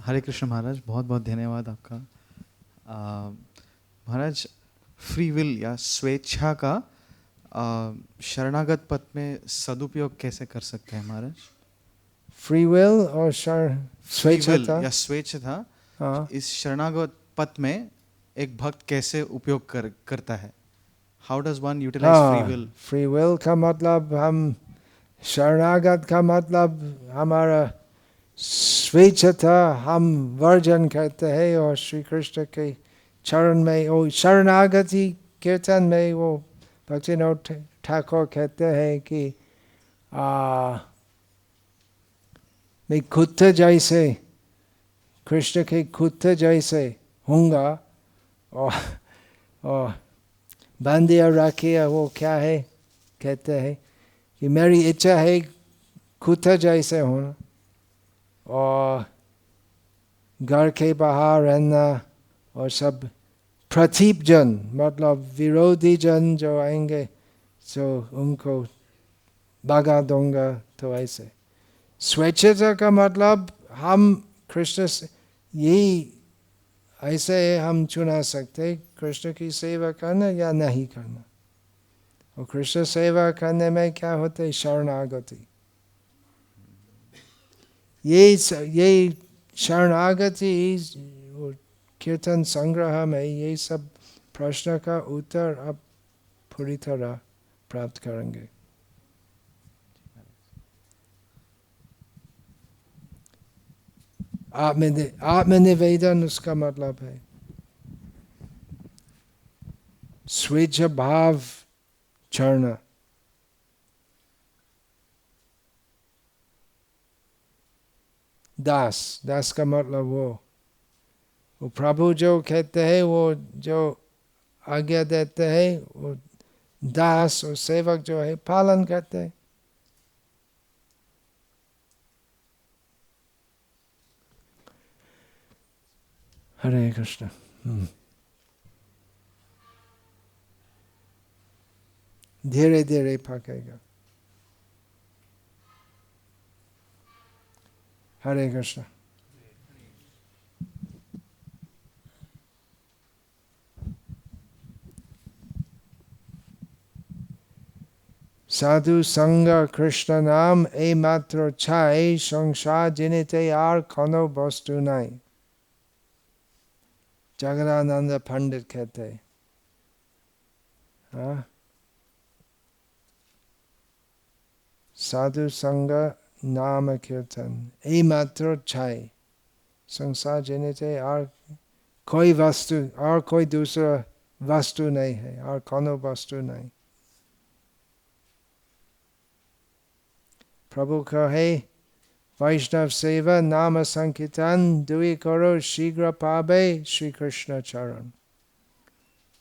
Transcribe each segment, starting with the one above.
हरे कृष्ण महाराज, बहुत बहुत धन्यवाद आपका। महाराज, फ्री विल या स्वेच्छा का शरणागत पथ में सदुपयोग कैसे कर सकते हैं महाराज? फ्री विल और स्वेच्छा या स्वेच्छा हाँ, इस शरणागत पथ में एक भक्त कैसे उपयोग करता है? How does one utilise free will? Free will का मतलब हम शरणागत का मतलब हमारा स्वेच्छा हम वर्जन करते हैं और श्री कृष्ण के चरण में वो शरणागति कीर्तन में वो भक्तिनाथ ठाकुर कहते हैं कि मैं कुत्ते जैसे कृष्ण के कुत्ते जैसे होऊंगा और बांधिया रखिए। वो क्या है कहते हैं कि मेरी इच्छा है कुत्ते जैसे होना और घर के बाहर रहना और सब प्रतीप जन मतलब विरोधी जन जो आएंगे तो उनको भगा दूंगा। तो ऐसे स्वेच्छा का मतलब हम कृष्ण से यही ऐसे हम चुना सकते कृष्ण की सेवा करना या नहीं करना। और कृष्ण सेवा करने में क्या होते शरणागति। ये शरणागति कीर्तन संग्रह में ये सब प्रश्न का उत्तर अब पूरी तरह प्राप्त करेंगे। आत्मनिवेदन उसका मतलब है स्वेच्छ भाव चढ़ना। दास का मतलब वो प्रभु जो कहते हैं वो जो आज्ञा देते हैं वो दास और सेवक जो है पालन करते हैं। हरे कृष्ण। धीरे धीरे पकेगा। हरे कृष्ण। साधु संग कृष्ण नाम ए मात्र छाई संसार जिनिते आर कोनो वस्तु नहीं। जगदानंद पंडित कहते हाँ साधु संग नाम कीर्तन ए मात्र छाई संसार जिनिते और कोई वस्तु और कोई दूसरा वस्तु नहीं है और कोनो वस्तु नहीं। प्रभु कहे वैष्णव सेवा नाम संकीर्तन दुई करो शीघ्र पावे श्री कृष्ण चरण।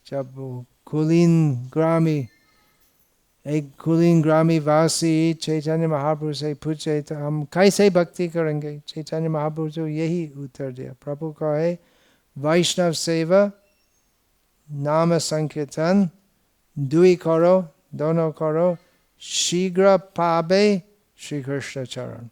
जब एक कुलीन ग्रामी वासी चैतन्य महाप्रभु से पूछे तो हम कैसे भक्ति करेंगे? चैतन्य महाप्रभु तो यही उत्तर दिया। प्रभु कहे वैष्णव सेवा नाम संकीर्तन दुई करो दोनों करो शीघ्र पावे श्री कृष्ण चरण।